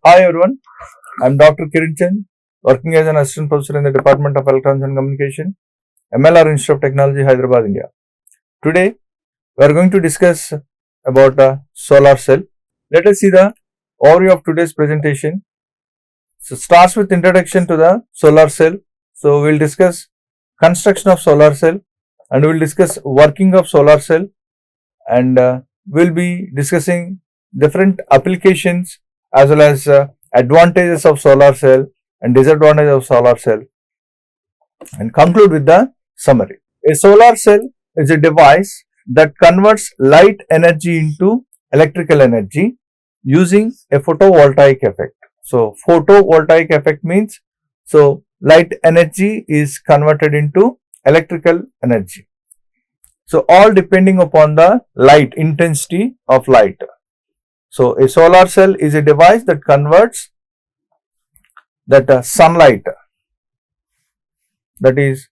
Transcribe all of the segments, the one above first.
Hi everyone, I'm Dr. Kiran, working as an assistant professor in the Department of Electronics and Communication, MLR Institute of Technology, Hyderabad, India. Today, we are going to discuss about a solar cell. Let us see the overview of today's presentation. So, starts with introduction to the solar cell. So, we'll discuss construction of solar cell and we'll discuss working of solar cell, and we'll be discussing different applications as well as advantages of solar cell and disadvantages of solar cell, and conclude with the summary. A solar cell is a device that converts light energy into electrical energy using a photovoltaic effect. So, photovoltaic effect means light energy is converted into electrical energy. So, all depending upon the light intensity of light. So, a solar cell is a device that converts that sunlight, that is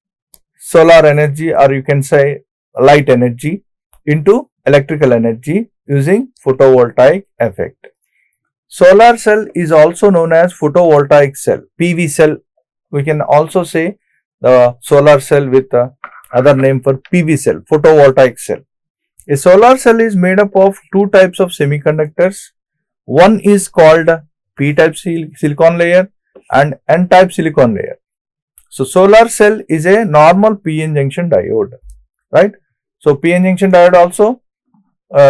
solar energy, or you can say light energy, into electrical energy using photovoltaic effect. Solar cell is also known as photovoltaic cell, PV cell. We can also say the solar cell with other name for PV cell, photovoltaic cell. A solar cell is made up of two types of semiconductors. One is called P-type silicon layer and N-type silicon layer. So, solar cell is a normal PN junction diode, right? So, PN junction diode also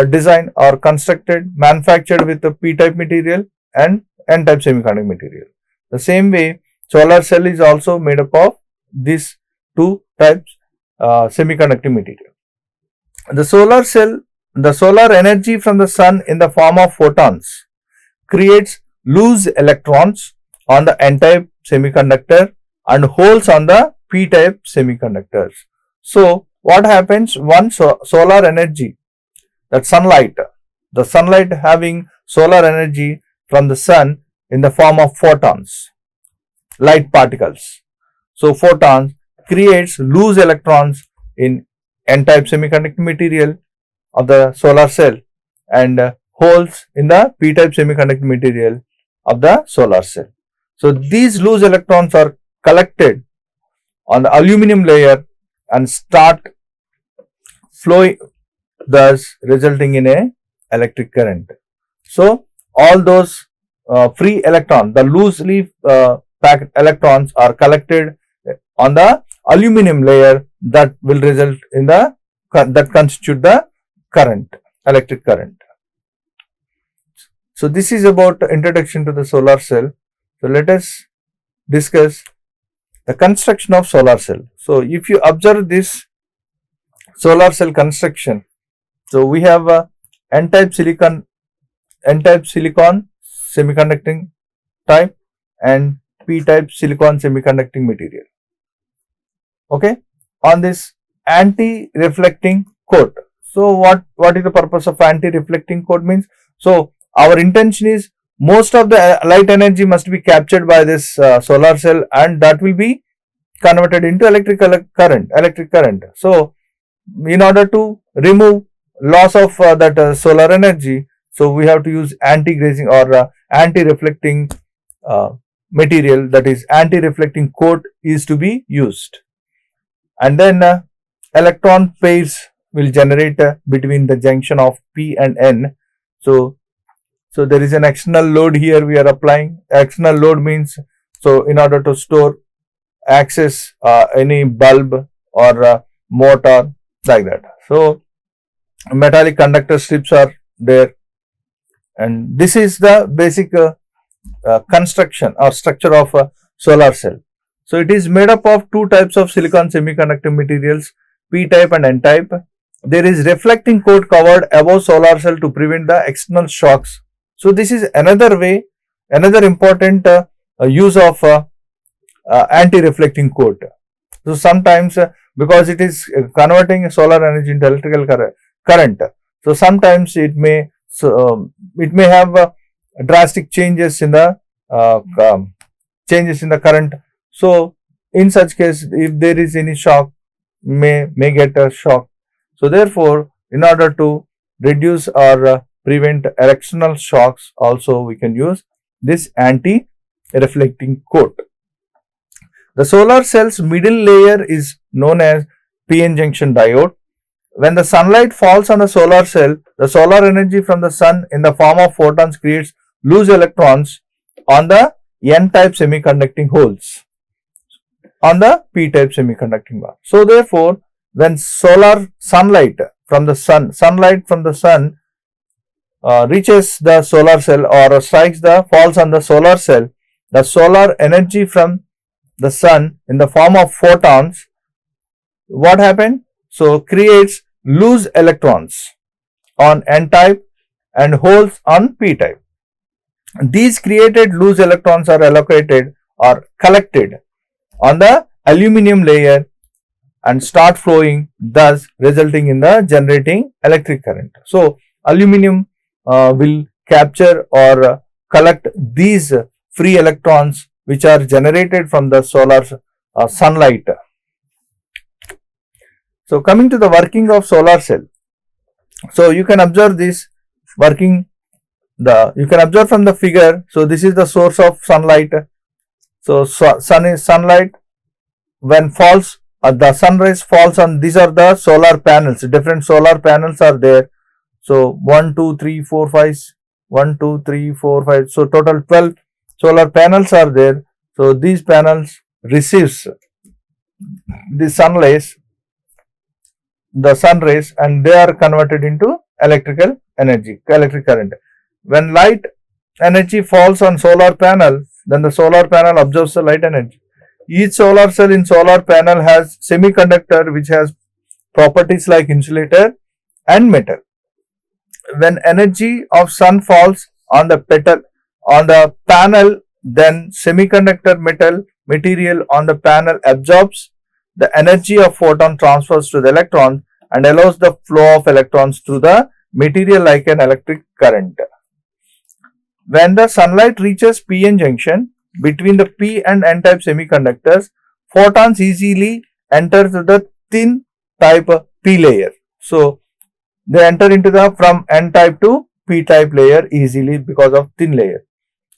designed or constructed, manufactured with the P-type material and N-type semiconductor material. The same way, solar cell is also made up of these two types semiconducting material. The solar cell, the solar energy from the sun in the form of photons creates loose electrons on the N-type semiconductor and holes on the P-type semiconductors. So, what happens? One solar energy, that sunlight, the sunlight having solar energy from the sun in the form of photons, light particles. So, photons creates loose electrons in N-type semiconductor material of the solar cell and holes in the P-type semiconductor material of the solar cell. So, these loose electrons are collected on the aluminum layer and start flowing, thus resulting in a electric current. So, all those free electrons, the loosely packed electrons are collected on the aluminum layer that will result in the that constitute the current, electric current. So, this is about introduction to the solar cell. So, let us discuss the construction of solar cell. So, if you observe this solar cell construction, so we have a N-type silicon semiconducting type and P-type silicon semiconducting material. Okay, on this anti-reflecting coat. So, what is the purpose of anti-reflecting coat means? So, our intention is most of the light energy must be captured by this solar cell, and that will be converted into electric current. So, in order to remove loss of that solar energy, so we have to use anti-grazing or anti-reflecting material, that is anti-reflecting coat is to be used. And then electron pairs will generate between the junction of P and N. So, there is an external load here we are applying. External load means, so in order to store, access any bulb or motor, like that. So, metallic conductor strips are there, and this is the basic construction or structure of a solar cell. So, it is made up of two types of silicon semiconductor materials, P-type and N-type. There is reflecting coat covered above solar cell to prevent the external shocks. So, this is another way, another important use of anti-reflecting coat. So, sometimes because it is converting solar energy into electrical current, so sometimes it may have drastic changes in the current. So, in such case, if there is any shock, may get a shock. So, therefore, in order to reduce or prevent external shocks, also we can use this anti-reflecting coat. The solar cell's middle layer is known as p-n junction diode. When the sunlight falls on the solar cell, the solar energy from the sun in the form of photons creates loose electrons on the n-type semiconducting holes on the p-type semiconducting bar. So therefore, when sunlight from the sun reaches the solar cell or falls on the solar cell, the solar energy from the sun in the form of photons, what happened? So creates loose electrons on n-type and holes on p-type. These created loose electrons are allocated or collected on the aluminum layer and start flowing, thus resulting in the generating electric current. So aluminum will capture or collect these free electrons which are generated from the solar sunlight. So coming to the working of solar cell. So you can observe this working. You can observe from the figure. So this is the source of sunlight. So sunlight when falls, the sun rays falls on, these are the solar panels. Different solar panels are there. So 1, 2, 3, 4, 5. 1, 2, 3, 4, 5. So total 12 solar panels are there. So these panels receives the sun rays, and they are converted into electric current. When light energy falls on solar panel, then the solar panel absorbs the light energy. Each solar cell in solar panel has semiconductor which has properties like insulator and metal. When energy of sun falls on the panel, then semiconductor material on the panel absorbs the energy of photon, transfers to the electron and allows the flow of electrons through the material like an electric current. When the sunlight reaches p-n junction between the p and n-type semiconductors, photons easily enter to the thin type p layer. So they enter into the from n-type to p-type layer easily because of thin layer.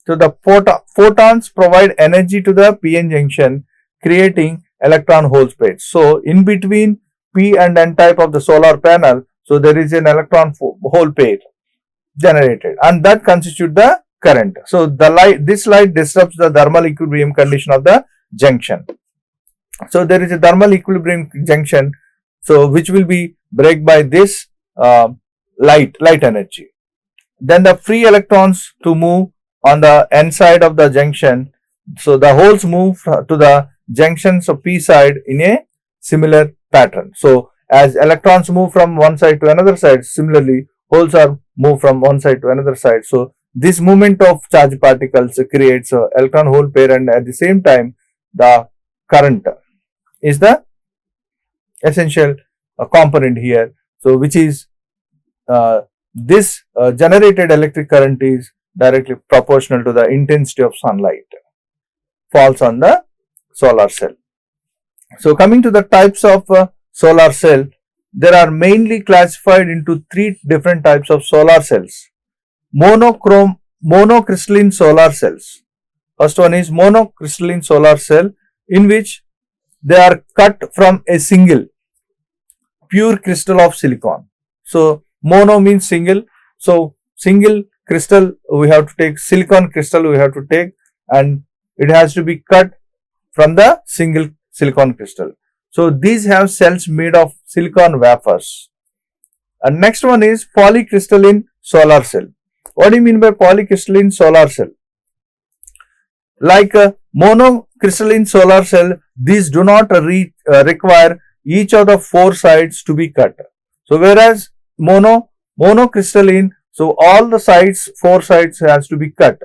So the photons provide energy to the p-n junction, creating electron hole pairs. So in between p and n-type of the solar panel, so there is an electron hole pair generated, and that constitutes the current. So this light disrupts the thermal equilibrium condition of the junction. So there is a thermal equilibrium junction, so which will be break by this light energy. Then the free electrons to move on the n side of the junction. So the holes move to the junctions of p side in a similar pattern. So as electrons move from one side to another side, similarly holes are moved from one side to another side. So this movement of charged particles creates an electron hole pair, and at the same time the current is the essential component here. So which is this generated electric current is directly proportional to the intensity of sunlight falls on the solar cell. So coming to the types of solar cell, there are mainly classified into three different types of solar cells. Monocrystalline solar cells. First one is monocrystalline solar cell, in which they are cut from a single pure crystal of silicon. So mono means single. So single crystal we have to take, silicon crystal we have to take, and it has to be cut from the single silicon crystal. So these have cells made of silicon wafers. And next one is polycrystalline solar cell. What do you mean by polycrystalline solar cell? Like a monocrystalline solar cell, these do not require each of the four sides to be cut. So whereas monocrystalline, so all the sides, four sides has to be cut,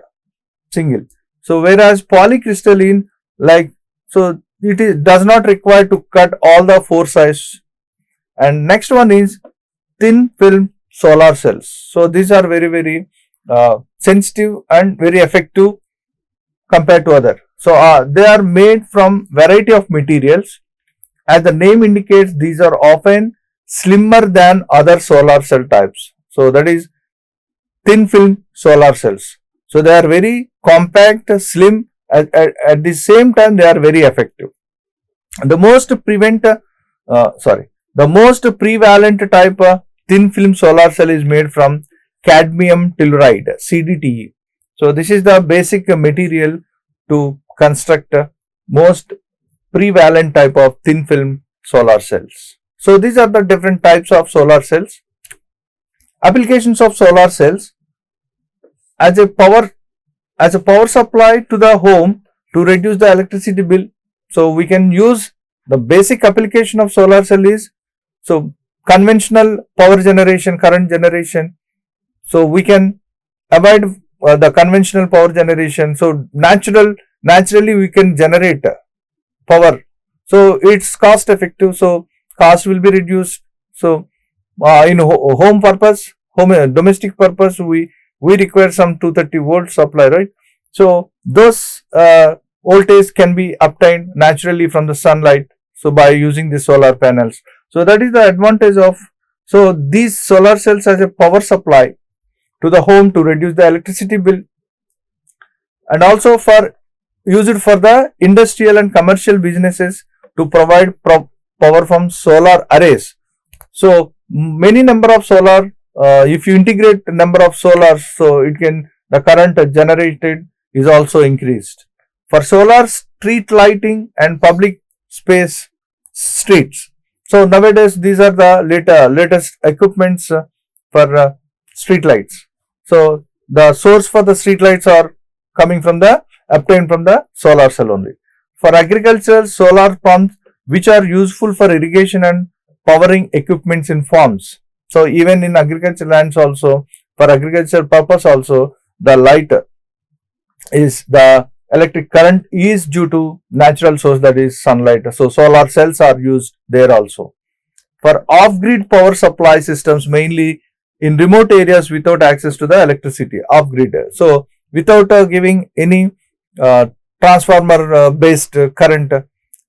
single. So whereas polycrystalline, like, so it does not require to cut all the four sides. And next one is thin film solar cells. So these are very sensitive and very effective compared to other. So they are made from variety of materials. As the name indicates, these are often slimmer than other solar cell types. So that is thin film solar cells. So they are very compact, slim, at the same time they are very effective. The most the most prevalent type thin film solar cell is made from cadmium telluride, CDTE. So this is the basic material to construct most prevalent type of thin film solar cells. So these are the different types of solar cells. Applications of solar cells as a power supply to the home to reduce the electricity bill. So we can use the basic application of solar cell is conventional power generation, current generation. So we can avoid the conventional power generation. So naturally we can generate power. So it's cost effective. So cost will be reduced. So in home purpose, domestic purpose, we require some 230 volt supply, right? So those voltage can be obtained naturally from the sunlight. So by using the solar panels. So that is the advantage of, so these solar cells as a power supply to the home to reduce the electricity bill, and also for used for the industrial and commercial businesses to provide power from solar arrays. So many number of solar, if you integrate number of solars, so the current generated is also increased. For solar street lighting and public space streets. So nowadays these are the latest equipments for street lights. So the source for the street lights are coming from obtained from the solar cell only. For agriculture, solar pumps which are useful for irrigation and powering equipments in farms. So even in agriculture lands also, for agriculture purpose also, the light is the electric current is due to natural source, that is sunlight. So solar cells are used there also. For off-grid power supply systems, mainly in remote areas without access to the electricity, off-grid. So without giving any transformer based current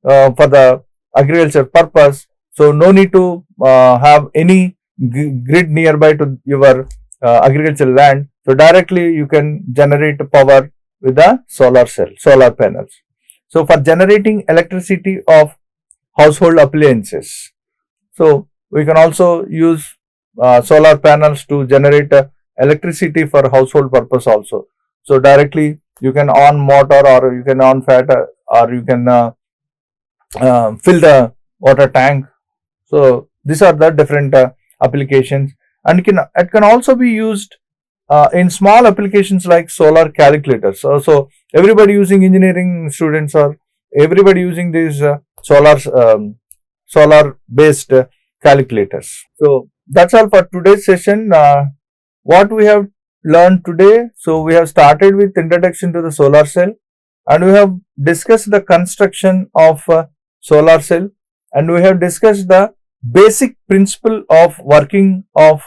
for the agriculture purpose. So no need to have any grid nearby to your agricultural land. So directly you can generate power with the solar panels. So for generating electricity of household appliances. So we can also use solar panels to generate electricity for household purpose also. So directly you can on motor, or you can on fat, or you can fill the water tank. So these are the different applications, and it can also be used in small applications like solar calculators. So everybody using, engineering students, or everybody using these solar based calculators. So that's all for today's session. What we have learned today, so we have started with introduction to the solar cell, and we have discussed the construction of solar cell, and we have discussed the basic principle of working of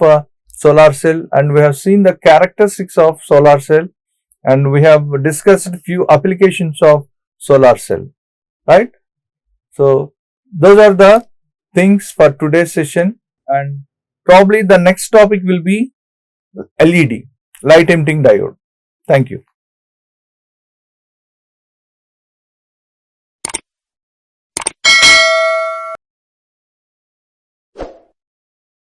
solar cell, and we have seen the characteristics of solar cell, and we have discussed a few applications of solar cell, right? So those are the things for today's session, and probably the next topic will be LED, light emitting diode. Thank you.